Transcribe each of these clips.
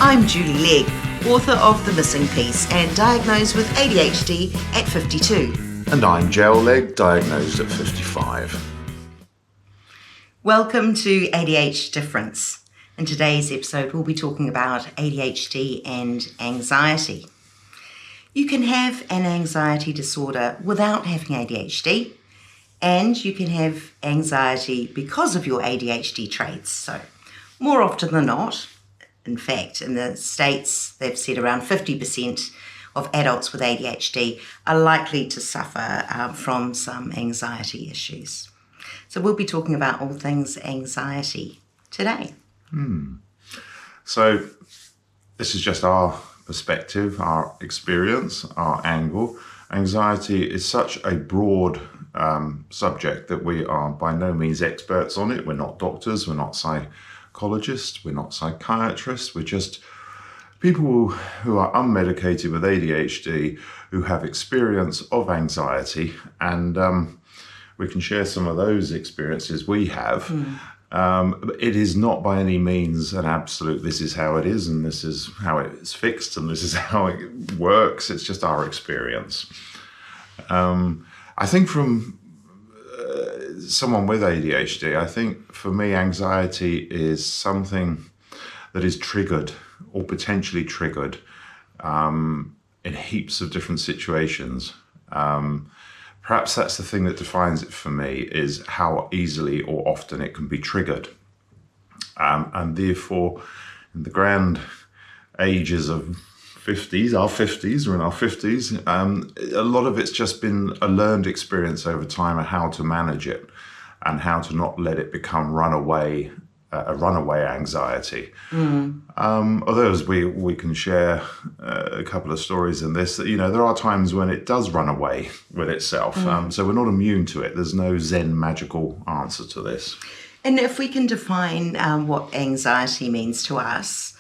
I'm Julie Legg, author of The Missing Piece and diagnosed with ADHD at 52. And I'm Gel Legg, diagnosed at 55. Welcome to ADHD Difference. In today's episode, we'll be talking about ADHD and anxiety. You can have an anxiety disorder without having ADHD, and you can have anxiety because of your ADHD traits. So, more often than not, in fact, in the States, they've said around 50% of adults with ADHD are likely to suffer from some anxiety issues. So we'll be talking about all things anxiety today. So this is just our perspective, our experience, our angle. Anxiety is such a broad subject that we are by no means experts on it. We're not doctors, we're not psychologists, we're not psychiatrists, we're just people who are unmedicated with ADHD who have experience of anxiety, and we can share some of those experiences we have. It is not by any means an absolute, this is how it is and this is how it's fixed and this is how it works. It's just our experience. I think from someone with ADHD, I think for me anxiety is something that is triggered or potentially triggered in heaps of different situations. Perhaps that's the thing that defines it for me, is how easily or often it can be triggered. And therefore, in the grand ages of 50s, our 50s, we're in our 50s, a lot of it's just been a learned experience over time of how to manage it and how to not let it become a runaway anxiety. Although as we can share a couple of stories in this, that, you know, there are times when it does run away with itself. So we're not immune to it. There's no Zen magical answer to this. And if we can define what anxiety means to us,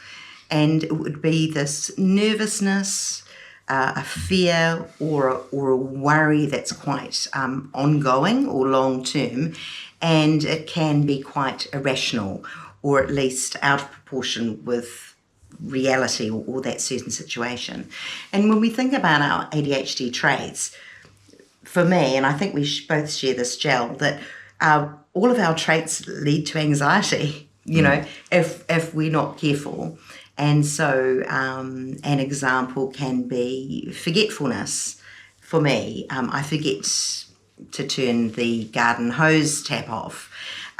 and it would be this nervousness, a fear or a worry that's quite ongoing or long-term, and it can be quite irrational or at least out of proportion with reality or that certain situation. And when we think about our ADHD traits, for me, and I think we both share this, Gel, that all of our traits lead to anxiety, you know, if we're not careful. And so an example can be forgetfulness. For me, I forget to turn the garden hose tap off.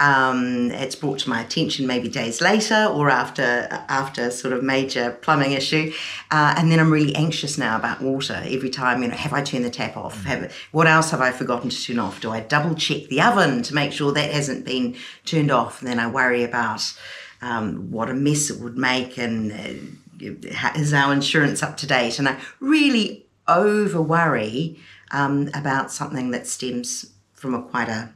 It's brought to my attention maybe days later or after sort of major plumbing issue, and then I'm really anxious now about water every time. You know, have I turned the tap off? What else have I forgotten to turn off? Do I double check the oven to make sure that hasn't been turned off? And then I worry about what a mess it would make, and is our insurance up to date? And I really over worry about something that stems from quite a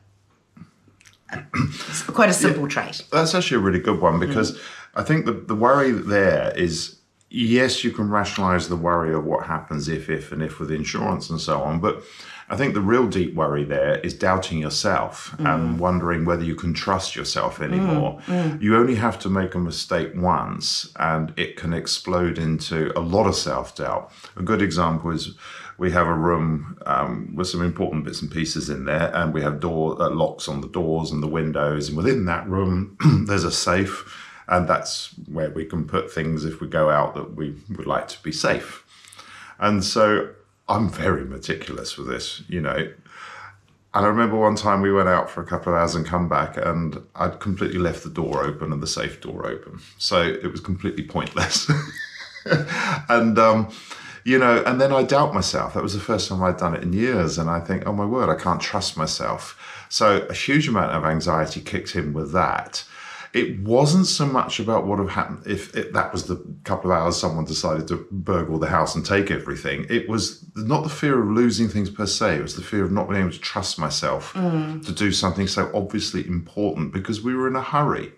simple trait. That's actually a really good one, because I think the worry there is, yes, you can rationalize the worry of what happens if with insurance and so on, but I think the real deep worry there is doubting yourself and wondering whether you can trust yourself anymore. You only have to make a mistake once and it can explode into a lot of self-doubt. A good example is we have a room with some important bits and pieces in there, and we have locks on the doors and the windows, and within that room there's a safe, and that's where we can put things if we go out that we would like to be safe. And so I'm very meticulous with this, you know. And I remember one time we went out for a couple of hours and come back, and I'd completely left the door open and the safe door open. So it was completely pointless. And, you know, and then I doubt myself. That was the first time I'd done it in years. And I think, oh my word, I can't trust myself. So a huge amount of anxiety kicked in with that. It wasn't so much about what would have happened if that was the couple of hours someone decided to burgle the house and take everything. It was not the fear of losing things per se. It was the fear of not being able to trust myself to do something so obviously important, because we were in a hurry.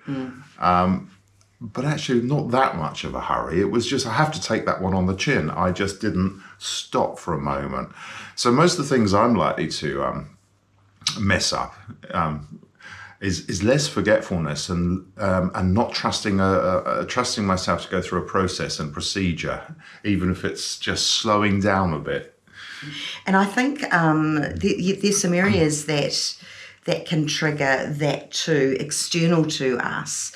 But actually not that much of a hurry. It was just, I have to take that one on the chin. I just didn't stop for a moment. So most of the things I'm likely to mess up is less forgetfulness and not trusting myself to go through a process and procedure, even if it's just slowing down a bit. And I think there's some areas that can trigger that too, external to us.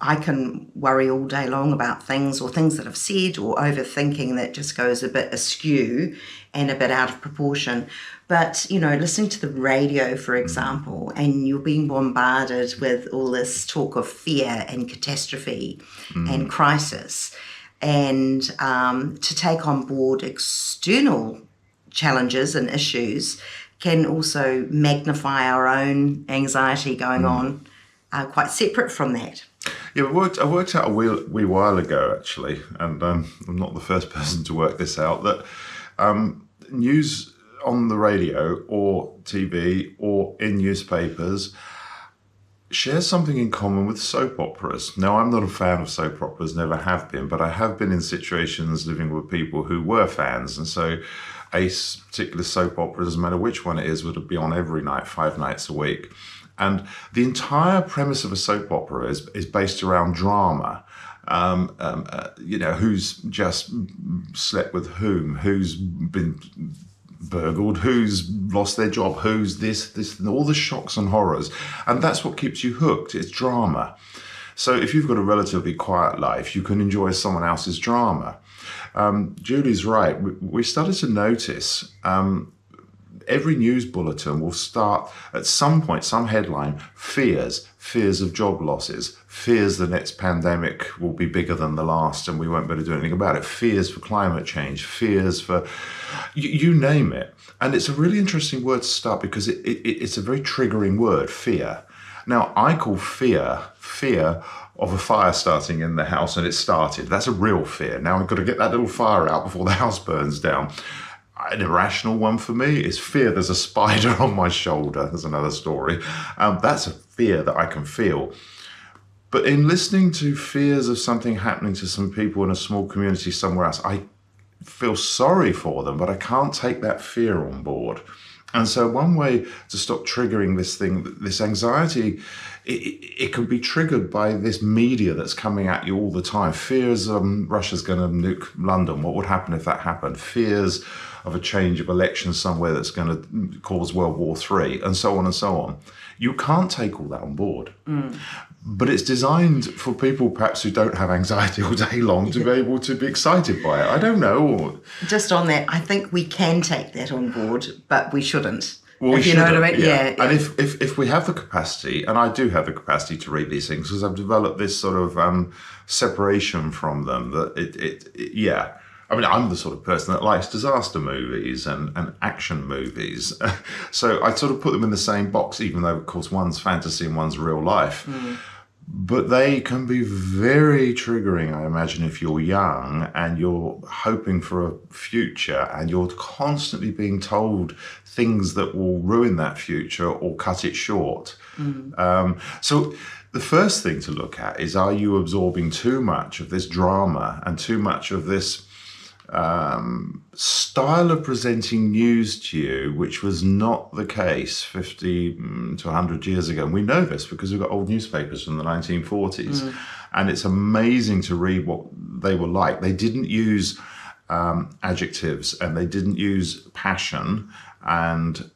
I can worry all day long about things or things that I've said or overthinking that just goes a bit askew and a bit out of proportion. But, listening to the radio, for example, and you're being bombarded with all this talk of fear and catastrophe and crisis, and to take on board external challenges and issues can also magnify our own anxiety going on quite separate from that. Yeah, I worked out a wee while ago, actually, and I'm not the first person to work this out, that news on the radio or TV or in newspapers shares something in common with soap operas. Now, I'm not a fan of soap operas, never have been, but I have been in situations living with people who were fans, and so a particular soap opera, doesn't matter which one it is, would be on every night, 5 nights a week. And the entire premise of a soap opera is based around drama. Who's just slept with whom, who's been burgled, who's lost their job, who's this, and all the shocks and horrors. And that's what keeps you hooked. It's drama. So if you've got a relatively quiet life, you can enjoy someone else's drama. Julie's right. We started to notice every news bulletin will start at some point, some headline, fears of job losses, fears the next pandemic will be bigger than the last and we won't be able to do anything about it, fears for climate change, fears for, you name it. And it's a really interesting word to start because it's a very triggering word, fear. Now, I call fear of a fire starting in the house and it started. That's a real fear. Now I've got to get that little fire out before the house burns down. An irrational one for me is fear there's a spider on my shoulder. There's another story. That's a fear that I can feel. But in listening to fears of something happening to some people in a small community somewhere else, I feel sorry for them, but I can't take that fear on board. And so one way to stop triggering this anxiety, it can be triggered by this media that's coming at you all the time. Fears Russia's going to nuke London. What would happen if that happened? Fears of a change of election somewhere that's going to cause World War III, and so on and so on. You can't take all that on board. But it's designed for people perhaps who don't have anxiety all day long to be able to be excited by it. I don't know. Just on that, I think we can take that on board, but we shouldn't. Well, if you know what I mean? Yeah. And if we have the capacity, and I do have the capacity to read these things because I've developed this sort of separation from them, that I mean, I'm the sort of person that likes disaster movies and action movies. So I sort of put them in the same box, even though, of course, one's fantasy and one's real life. But they can be very triggering, I imagine, if you're young and you're hoping for a future and you're constantly being told things that will ruin that future or cut it short. So the first thing to look at is, are you absorbing too much of this drama and too much of this style of presenting news to you, which was not the case 50 to 100 years ago. And we know this because we've got old newspapers from the 1940s. And it's amazing to read what they were like. They didn't use adjectives and they didn't use passion and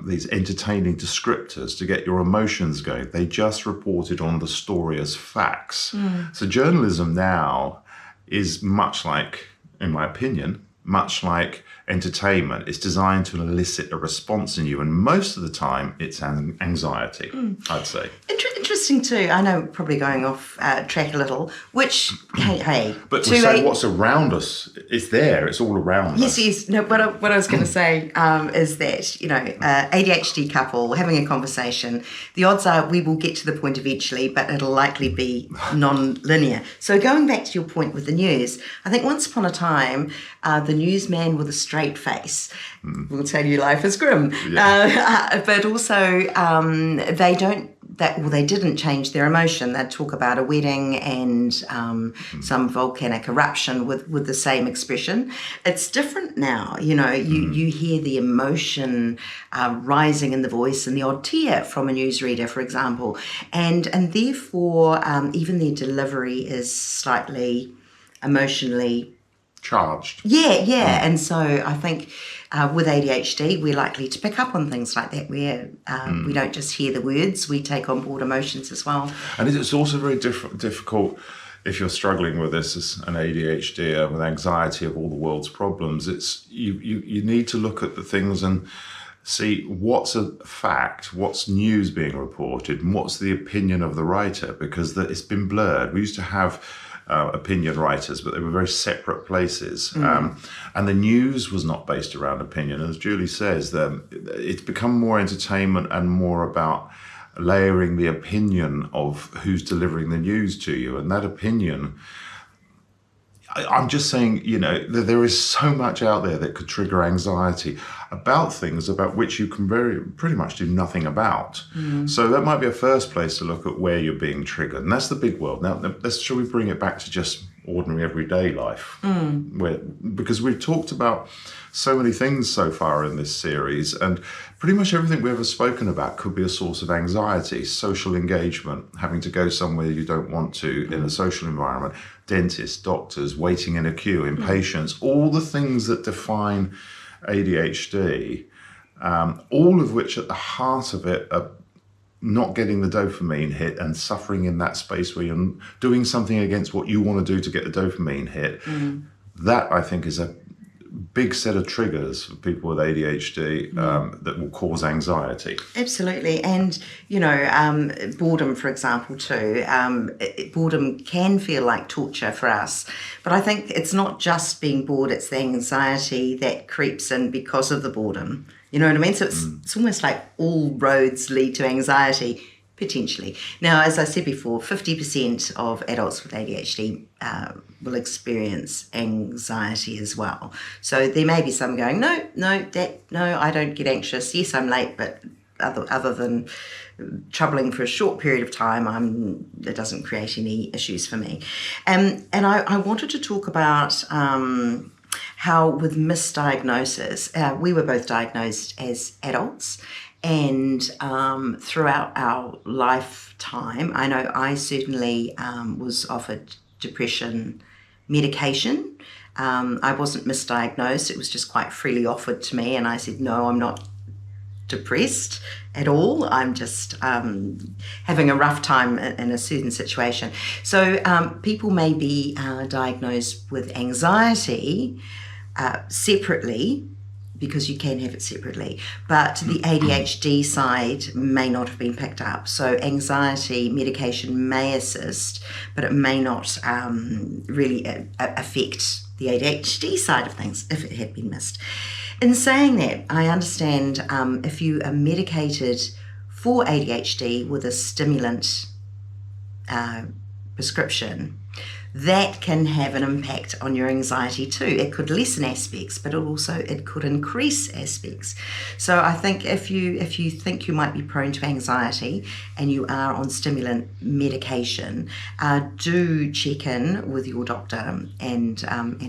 these entertaining descriptors to get your emotions going. They just reported on the story as facts. So journalism now is much like, in my opinion, much like entertainment. It's designed to elicit a response in you, and most of the time it's anxiety, I'd say. Interesting too. I know, probably going off track a little, which, hey. But we say what's around us, it's there, it's all around us. Yes. No, what I was going to say is that, ADHD couple having a conversation, the odds are we will get to the point eventually, but it'll likely be non-linear. So going back to your point with the news, I think once upon a time, the newsman with a straight face will tell you life is grim. But also they don't they didn't change their emotion. They'd talk about a wedding and some volcanic eruption with the same expression. It's different now. You hear the emotion rising in the voice and the odd tear from a newsreader, for example, and therefore even their delivery is slightly emotionally charged. Yeah. And so I think with ADHD, we're likely to pick up on things like that, where we don't just hear the words, we take on board emotions as well. And it's also very difficult if you're struggling with this as an ADHD, with anxiety of all the world's problems. It's you need to look at the things and see what's a fact, what's news being reported, and what's the opinion of the writer, because it's been blurred. We used to have opinion writers, but they were very separate places. And the news was not based around opinion. As Julie says, it's become more entertainment and more about layering the opinion of who's delivering the news to you. And that opinion, I'm just saying, there is so much out there that could trigger anxiety about things about which you can pretty much do nothing about. So that might be a first place to look at where you're being triggered. And that's the big world. Now, shall we bring it back to just ordinary everyday life? Because we've talked about so many things so far in this series, and pretty much everything we've ever spoken about could be a source of anxiety. Social engagement, having to go somewhere you don't want to in a social environment, dentists, doctors, waiting in a queue, impatience, all the things that define ADHD, all of which at the heart of it are not getting the dopamine hit and suffering in that space where you're doing something against what you want to do to get the dopamine hit. That, I think, is a big set of triggers for people with ADHD that will cause anxiety. Absolutely. And, boredom, for example, too. Boredom can feel like torture for us. But I think it's not just being bored, it's the anxiety that creeps in because of the boredom. You know what I mean? So it's almost like all roads lead to anxiety, potentially. Now, as I said before, 50% of adults with ADHD will experience anxiety as well. So there may be some going, no, I don't get anxious. Yes, I'm late, but other than troubling for a short period of time, it doesn't create any issues for me. And I wanted to talk about how with misdiagnosis, we were both diagnosed as adults, and throughout our lifetime, I know I certainly was offered depression medication. I wasn't misdiagnosed, it was just quite freely offered to me, and I said, no, I'm not depressed at all. I'm just having a rough time in a certain situation. So people may be diagnosed with anxiety separately, because you can have it separately, but the ADHD side may not have been picked up. So anxiety medication may assist, but it may not really affect the ADHD side of things if it had been missed. In saying that, I understand if you are medicated for ADHD with a stimulant prescription, that can have an impact on your anxiety too. It could lessen aspects, but it could increase aspects. So I think if you think you might be prone to anxiety and you are on stimulant medication, do check in with your doctor and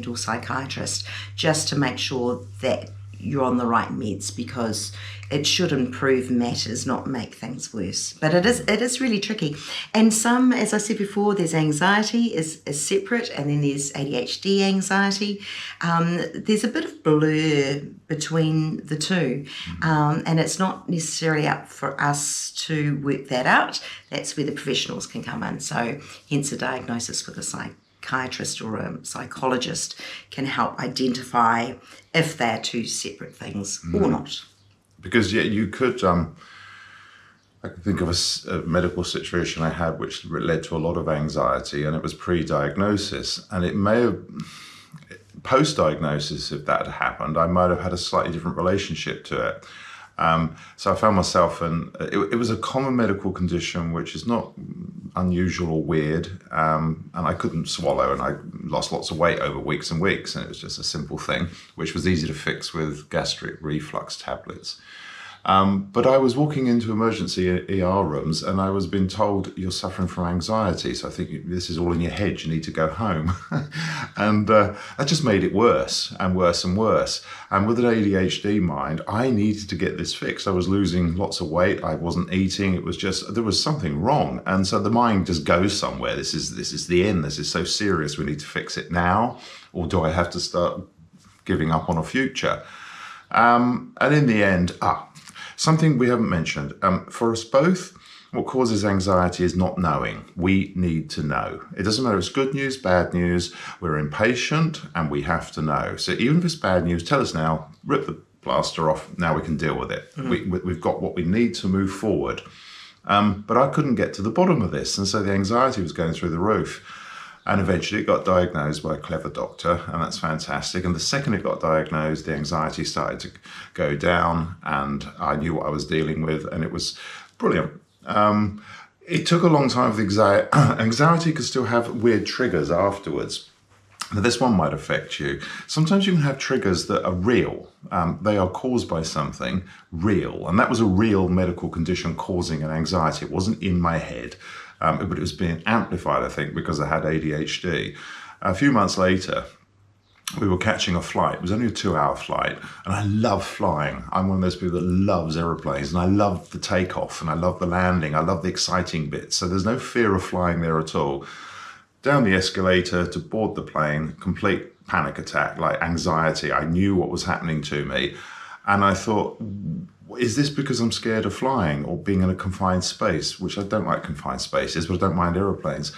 or psychiatrist just to make sure that you're on the right meds, because it should improve matters, not make things worse. But it is really tricky. And some, as I said before, there's anxiety is separate, and then there's ADHD anxiety. There's a bit of blur between the two, and it's not necessarily up for us to work that out. That's where the professionals can come in. So hence a diagnosis with a psychiatrist or a psychologist can help identify if they're two separate things or not. Because you could, I can think of a medical situation I had which led to a lot of anxiety, and it was pre-diagnosis, and it may have, post-diagnosis, if that had happened, I might have had a slightly different relationship to it. So I found myself it was a common medical condition which is not unusual or weird, and I couldn't swallow, and I lost lots of weight over weeks and weeks, and it was just a simple thing which was easy to fix with gastric reflux tablets. But I was walking into emergency ER rooms and I was being told you're suffering from anxiety. So I think this is all in your head. You need to go home. And that just made it worse and worse and worse. And with an ADHD mind, I needed to get this fixed. I was losing lots of weight. I wasn't eating. It was just, there was something wrong. And so the mind just goes somewhere. This is the end. This is so serious. We need to fix it now. Or do I have to start giving up on a future? And in the end, something we haven't mentioned. For us both, what causes anxiety is not knowing. We need to know. It doesn't matter if it's good news, bad news. We're impatient and we have to know. So even if it's bad news, tell us now, rip the plaster off. Now we can deal with it. We've got what we need to move forward. But I couldn't get to the bottom of this. And so the anxiety was going through the roof. And eventually it got diagnosed by a clever doctor, and that's fantastic. And the second it got diagnosed, the anxiety started to go down, and I knew what I was dealing with, and it was brilliant. It took a long time for the anxiety. Anxiety could still have weird triggers afterwards. Now, this one might affect you. Sometimes you can have triggers that are real. They are caused by something real, and that was a real medical condition causing an anxiety. It wasn't in my head. But it was being amplified, I think, because I had ADHD. A few months later, we were catching a flight. It was only a 2-hour flight, and I love flying. I'm one of those people that loves aeroplanes, and I love the takeoff, and I love the landing. I love the exciting bits. So there's no fear of flying there at all. Down the escalator to board the plane, complete panic attack, like anxiety. I knew what was happening to me, and I thought, is this because I'm scared of flying or being in a confined space, which I don't like confined spaces, but I don't mind aeroplanes.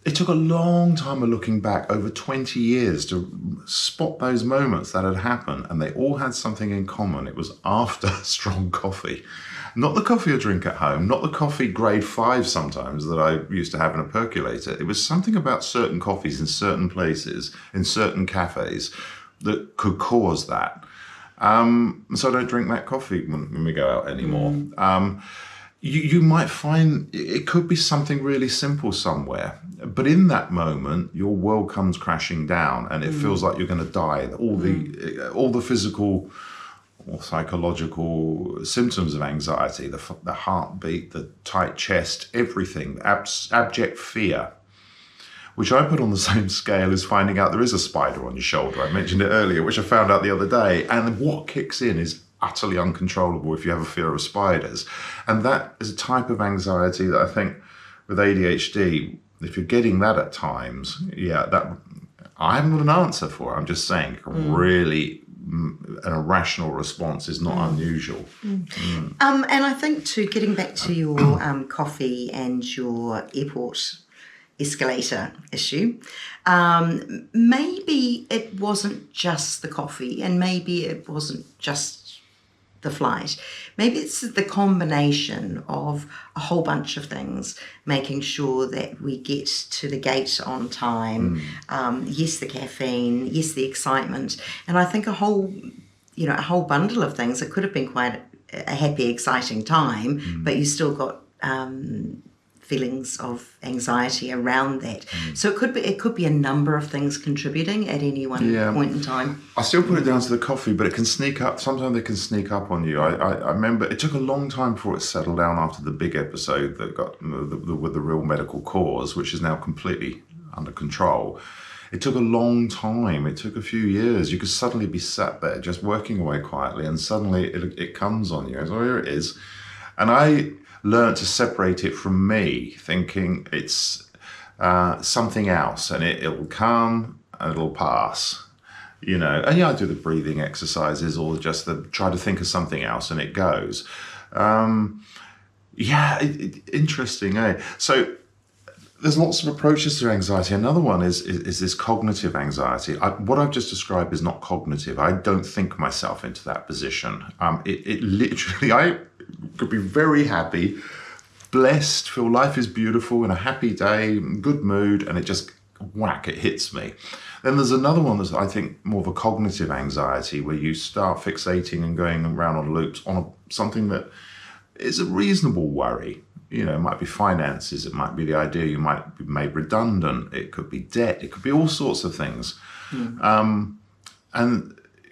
It took a long time of looking back, over 20 years, to spot those moments that had happened, and they all had something in common. It was after strong coffee. Not the coffee I drink at home, not the coffee grade 5 sometimes that I used to have in a percolator. It was something about certain coffees in certain places, in certain cafes, that could cause that. So I don't drink that coffee when we go out anymore. You might find it could be something really simple somewhere, but in that moment, your world comes crashing down, and it feels like you're going to die. All the physical or psychological symptoms of anxiety, the heartbeat, the tight chest, everything, abject fear, which I put on the same scale as finding out there is a spider on your shoulder. I mentioned it earlier, which I found out the other day. And what kicks in is utterly uncontrollable if you have a fear of spiders. And that is a type of anxiety that I think with ADHD, if you're getting that at times, that I haven't got an answer for it. I'm just saying, really, an irrational response is not unusual. And I think too, getting back to your coffee and your airport escalator issue, maybe it wasn't just the coffee, and maybe it wasn't just the flight. Maybe it's the combination of a whole bunch of things, making sure that we get to the gate on time. Yes, the caffeine, yes, the excitement, and I think a whole bundle of things. It could have been quite a happy, exciting time, but you still got feelings of anxiety around that. So it could be a number of things contributing at any one point in time. I still put it down to the coffee, but it can sneak up. Sometimes they can sneak up on you. I remember it took a long time before it settled down after the big episode that got with the real medical cause, which is now completely under control. It took a long time. It took a few years. You could suddenly be sat there just working away quietly, and suddenly it comes on you. So here it is. And I learned to separate it from me, thinking it's something else, and it'll come and it'll pass, And I do the breathing exercises, or just try to think of something else, and it goes. Interesting, eh? So there's lots of approaches to anxiety. Another one is this cognitive anxiety. What I've just described is not cognitive. I don't think myself into that position. It literally, I could be very happy, blessed, feel life is beautiful, in a happy day, good mood, and it just whack, it hits me. Then there's another one that's, I think, more of a cognitive anxiety, where you start fixating and going around on loops on something that is a reasonable worry. It might be finances, it might be the idea you might be made redundant, it could be debt, it could be all sorts of things. And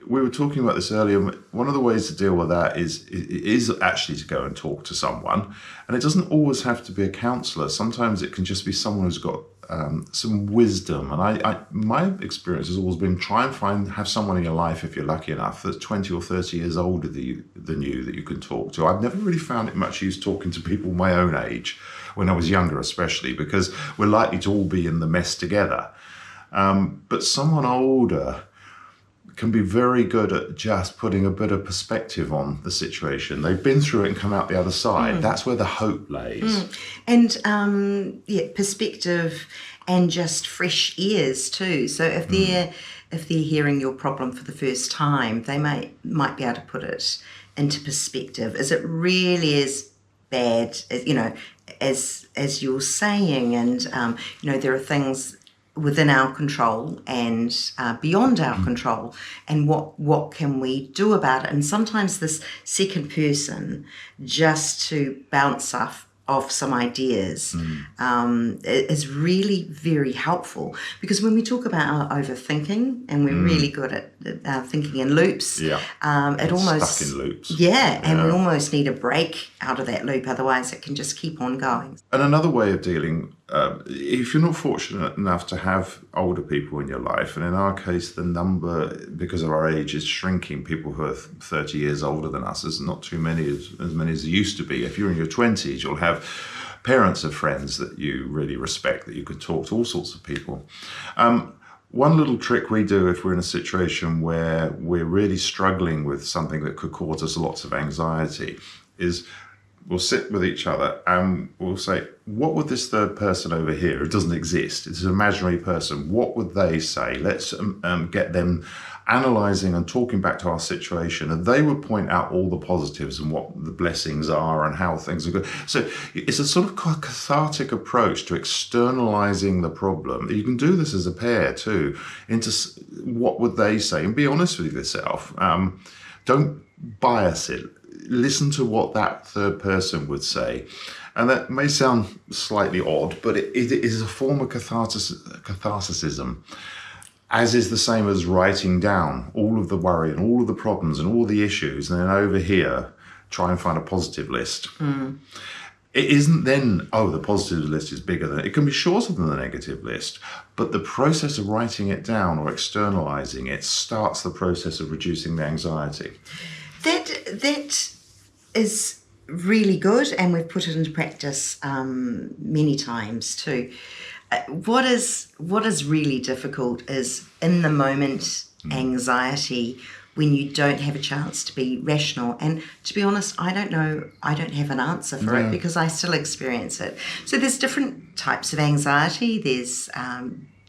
we were talking about this earlier. One of the ways to deal with that is actually to go and talk to someone, and it doesn't always have to be a counsellor. Sometimes it can just be someone who's got some wisdom. And my experience has always been try and have someone in your life, if you're lucky enough, that's 20 or 30 years older than you that you can talk to. I've never really found it much use talking to people my own age, when I was younger especially, because we're likely to all be in the mess together. But someone older can be very good at just putting a bit of perspective on the situation. They've been through it and come out the other side. That's where the hope lays. And perspective and just fresh ears too. So if they're hearing your problem for the first time, they might be able to put it into perspective. Is it really as bad as you're saying? And there are things within our control and beyond our control, and what can we do about it? And sometimes this second person, just to bounce off some ideas, is really very helpful, because when we talk about our overthinking, and we're really good at thinking in loops, it almost stuck in loops. And we almost need a break out of that loop, otherwise it can just keep on going. And another way of dealing, if you're not fortunate enough to have older people in your life, and in our case the number, because of our age, is shrinking. People who are 30 years older than us, there's not too many, as many as there used to be. If you're in your 20s, you'll have parents of friends that you really respect, that you can talk to, all sorts of people. One little trick we do if we're in a situation where we're really struggling with something that could cause us lots of anxiety is we'll sit with each other and we'll say, what would this third person over here, it doesn't exist, it's an imaginary person, what would they say? Let's get them analysing and talking back to our situation, and they would point out all the positives and what the blessings are and how things are good. So it's a sort of cathartic approach to externalising the problem. You can do this as a pair too, into what would they say, and be honest with yourself. Don't bias it. Listen to what that third person would say. And that may sound slightly odd, but it is a form of catharticism, as is the same as writing down all of the worry and all of the problems and all the issues, and then over here, try and find a positive list. It isn't then, the positive list is bigger than it can be shorter than the negative list, but the process of writing it down or externalizing it starts the process of reducing the anxiety. That is really good, and we've put it into practice many times too. What is really difficult is in the moment anxiety, when you don't have a chance to be rational. And to be honest, I don't know, I don't have an answer for it, because I still experience it. So there's different types of anxiety. There's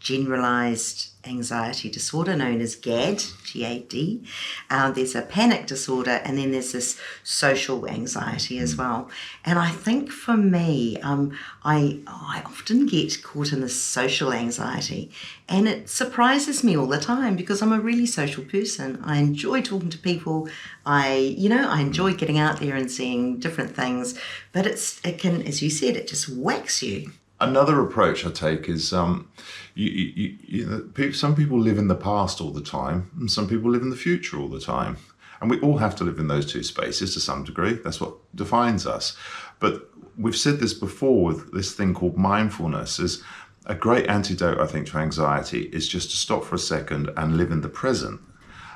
generalized anxiety disorder known as GAD, G-A-D. There's a panic disorder, and then there's this social anxiety as well. And I think for me, I often get caught in this social anxiety, and it surprises me all the time, because I'm a really social person. I enjoy talking to people. I enjoy getting out there and seeing different things, but it can, as you said, it just whacks you. Another approach I take is some people live in the past all the time, and some people live in the future all the time. And we all have to live in those two spaces to some degree. That's what defines us. But we've said this before with this thing called mindfulness. Is a great antidote, I think, to anxiety is just to stop for a second and live in the present.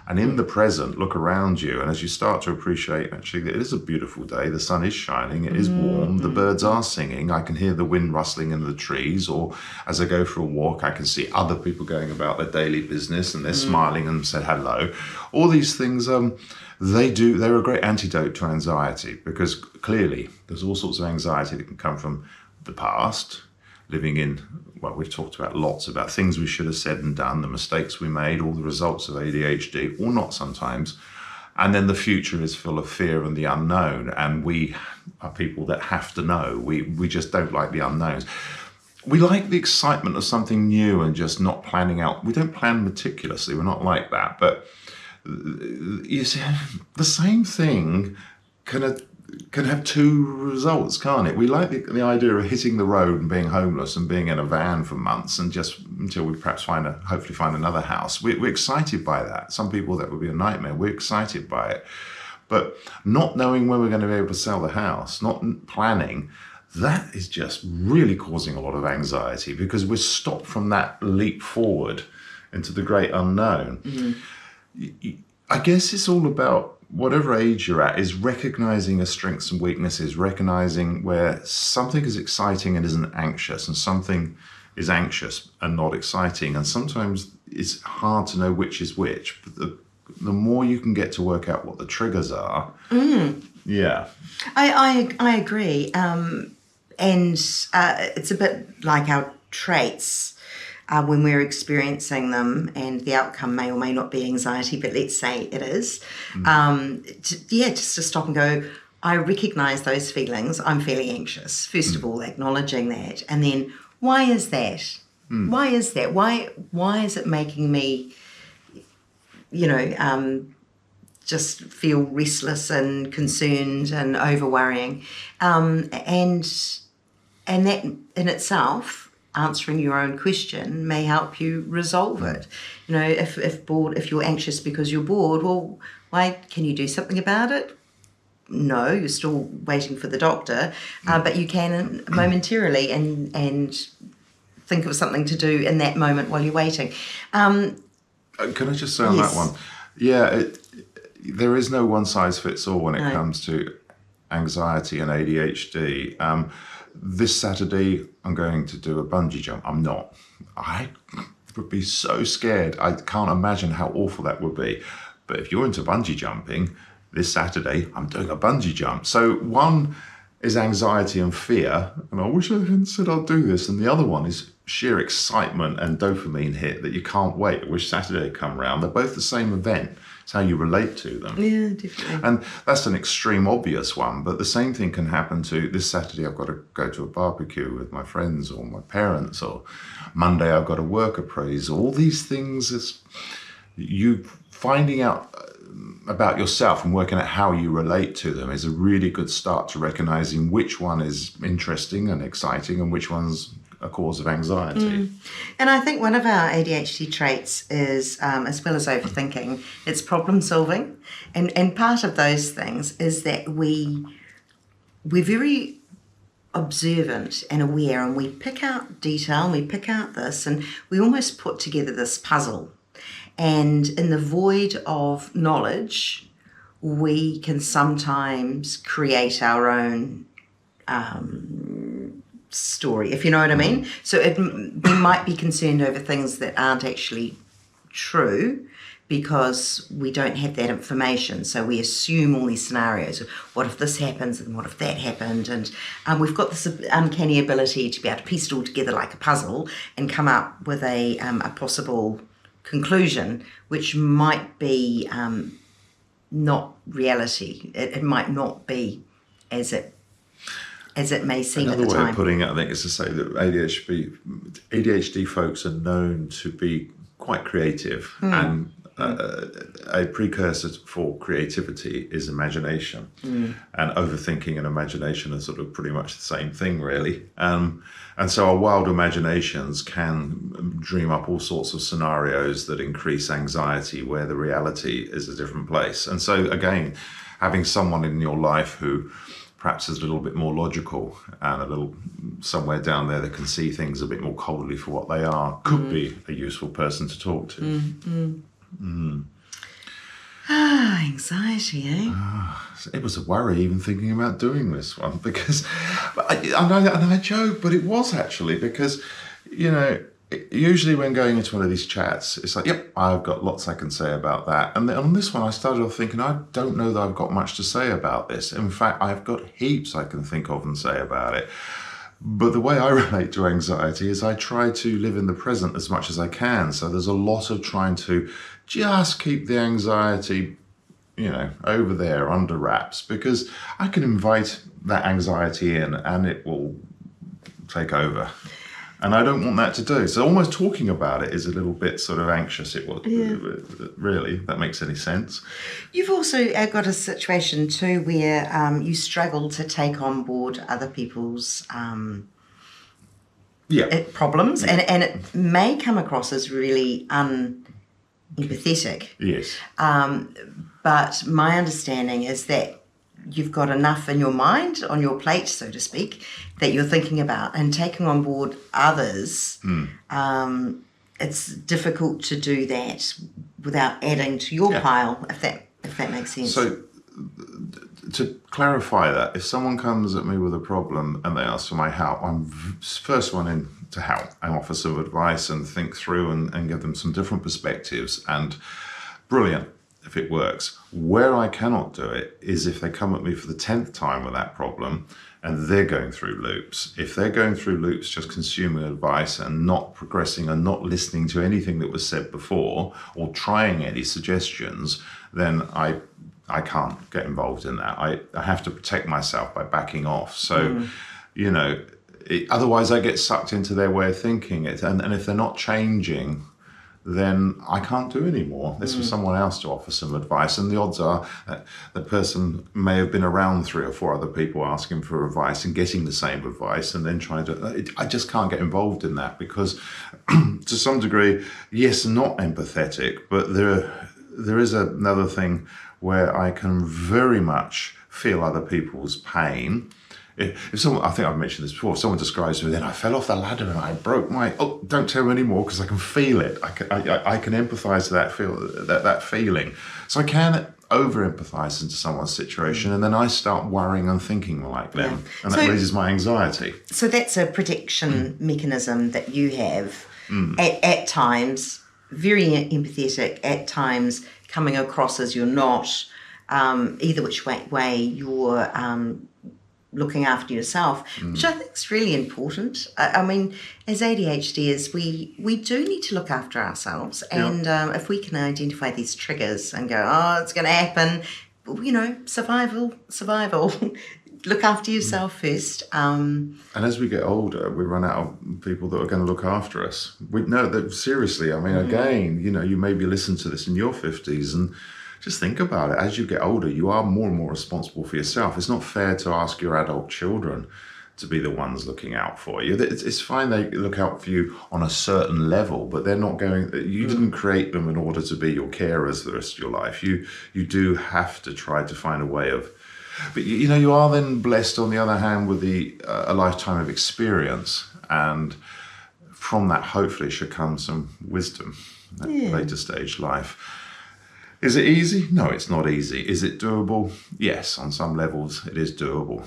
And in the present, look around you, and as you start to appreciate, actually, it is a beautiful day, the sun is shining, it is warm, the birds are singing, I can hear the wind rustling in the trees, or as I go for a walk, I can see other people going about their daily business, and they're smiling and say hello. All these things, they're a great antidote to anxiety, because clearly there's all sorts of anxiety that can come from the past, living in, we've talked about lots about things we should have said and done, the mistakes we made, all the results of ADHD, or not sometimes. And then the future is full of fear and the unknown, and we are people that have to know. We just don't like the unknowns. We like the excitement of something new and just not planning out. We don't plan meticulously, we're not like that. But you see, the same thing can can have two results, can't it? We like the idea of hitting the road and being homeless and being in a van for months and just until we perhaps hopefully find another house. We're excited by that. Some people that would be a nightmare. We're excited by it. But not knowing when we're going to be able to sell the house, not planning, that is just really causing a lot of anxiety because we're stopped from that leap forward into the great unknown. I guess it's all about whatever age you're at is recognizing your strengths and weaknesses, recognizing where something is exciting and isn't anxious and something is anxious and not exciting. And sometimes it's hard to know which is which, but the more you can get to work out what the triggers are. Yeah. I agree. And it's a bit like our traits. When we're experiencing them and the outcome may or may not be anxiety, but let's say it is, just to stop and go, I recognise those feelings, I'm feeling anxious. First of all, acknowledging that. And then, why is that? Why is that? Why is it making me, just feel restless and concerned and over-worrying? And that in itself, answering your own question may help you resolve it. If you're anxious because you're bored, well, why can you do something about it? No, you're still waiting for the doctor, but you can momentarily and think of something to do in that moment while you're waiting. Can I just say on that one? Yeah, there is no one size fits all when it comes to anxiety and ADHD. This Saturday, I'm going to do a bungee jump. I'm not. I would be so scared. I can't imagine how awful that would be. But if you're into bungee jumping, this Saturday, I'm doing a bungee jump. So one is anxiety and fear, and I wish I hadn't said I'll do this. And the other one is sheer excitement and dopamine hit that you can't wait. I wish Saturday had come round. They're both the same event. It's how you relate to them. Yeah, definitely. And that's an extreme obvious one, but the same thing can happen to this Saturday. I've got to go to a barbecue with my friends or my parents, or Monday I've got a work appraisal. All these things is you finding out about yourself and working out how you relate to them is a really good start to recognizing which one is interesting and exciting and which one's a cause of anxiety. And I think one of our ADHD traits is, as well as overthinking, it's problem solving. And part of those things is that we're very observant and aware, and we pick out detail and we pick out this, and we almost put together this puzzle. And in the void of knowledge, we can sometimes create our own story, if you know what I mean. So we might be concerned over things that aren't actually true because we don't have that information. So we assume all these scenarios. What if this happens and what if that happened? And we've got this uncanny ability to be able to piece it all together like a puzzle and come up with a possible conclusion, which might be not reality. It might not be as it may seem at the time. Another way of putting it, I think, is to say that ADHD folks are known to be quite creative, and a precursor for creativity is imagination. And overthinking and imagination are sort of pretty much the same thing, really. And so our wild imaginations can dream up all sorts of scenarios that increase anxiety where the reality is a different place. And so, again, having someone in your life who perhaps is a little bit more logical and a little somewhere down there that can see things a bit more coldly for what they are could be a useful person to talk to. Anxiety, eh? It was a worry even thinking about doing this one because, I joke, but it was actually because, usually when going into one of these chats, it's like, yep, I've got lots I can say about that. And then on this one, I started off thinking, I don't know that I've got much to say about this. In fact, I've got heaps I can think of and say about it. But the way I relate to anxiety is I try to live in the present as much as I can. So there's a lot of trying to just keep the anxiety, over there under wraps, because I can invite that anxiety in and it will take over. And I don't want that to do. So almost talking about it is a little bit sort of anxious. It was really, if that makes any sense. You've also got a situation too where you struggle to take on board other people's problems, and it may come across as really unempathetic. Yes. But my understanding is that you've got enough in your mind, on your plate, so to speak, that you're thinking about, and taking on board others. It's difficult to do that without adding to your pile, if that makes sense. So to clarify that, if someone comes at me with a problem and they ask for my help, I'm first one in to help and offer some advice and think through and give them some different perspectives, and brilliant if it works. Where I cannot do it is if they come at me for the 10th time with that problem and they're going through loops. If they're going through loops just consuming advice and not progressing and not listening to anything that was said before or trying any suggestions, then I can't get involved in that. I have to protect myself by backing off. So, otherwise I get sucked into their way of thinking. And if they're not changing, then I can't do any more. This was someone else to offer some advice. And the odds are that the person may have been around 3 or 4 other people asking for advice and getting the same advice and then trying to... I just can't get involved in that because to some degree, yes, not empathetic, but there is another thing where I can very much feel other people's pain. If someone, I think I've mentioned this before, if someone describes me, then I fell off the ladder and I broke my, don't tell me anymore because I can feel it. I can empathise to that feeling. So I can over-empathise into someone's situation and then I start worrying and thinking like them. And that raises my anxiety. So that's a protection mechanism that you have at times, very empathetic, at times coming across as you're not, either which way you're looking after yourself, which I think is really important. I mean, as ADHDers, we do need to look after ourselves. And if we can identify these triggers and go, it's going to happen, survival. Look after yourself first. And as we get older, we run out of people that are going to look after us. We know that seriously. I mean, again, you maybe listen to this in your 50s and just think about it. As you get older, you are more and more responsible for yourself. It's not fair to ask your adult children to be the ones looking out for you. It's fine they look out for you on a certain level, but they're not going... You didn't create them in order to be your carers the rest of your life. You do have to try to find a way of... But, you are then blessed, on the other hand, with a lifetime of experience. And from that, hopefully, should come some wisdom at later stage life. Is it easy? No, it's not easy. Is it doable? Yes, on some levels it is doable.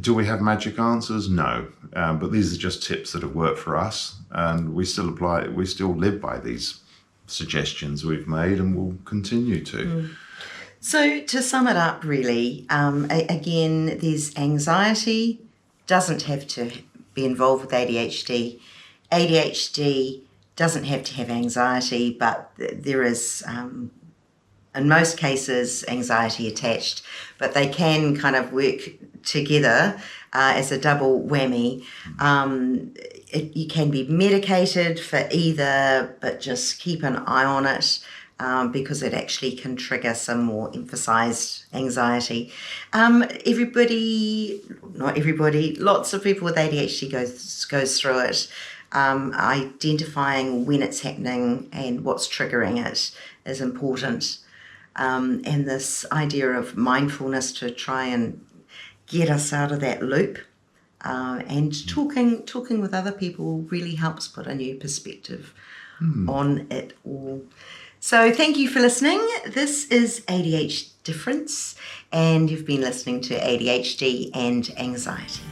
Do we have magic answers? No, but these are just tips that have worked for us, and we still live by these suggestions we've made and will continue to. So to sum it up, really, again, there's anxiety, doesn't have to be involved with ADHD. ADHD doesn't have to have anxiety, but there is, in most cases, anxiety attached, but they can kind of work together as a double whammy. You can be medicated for either, but just keep an eye on it because it actually can trigger some more emphasized anxiety. Not everybody, lots of people with ADHD goes through it. Identifying when it's happening and what's triggering it is important. And this idea of mindfulness to try and get us out of that loop, and talking with other people really helps put a new perspective on it all. So thank you for listening. This is ADHD Difference, and you've been listening to ADHD and Anxiety.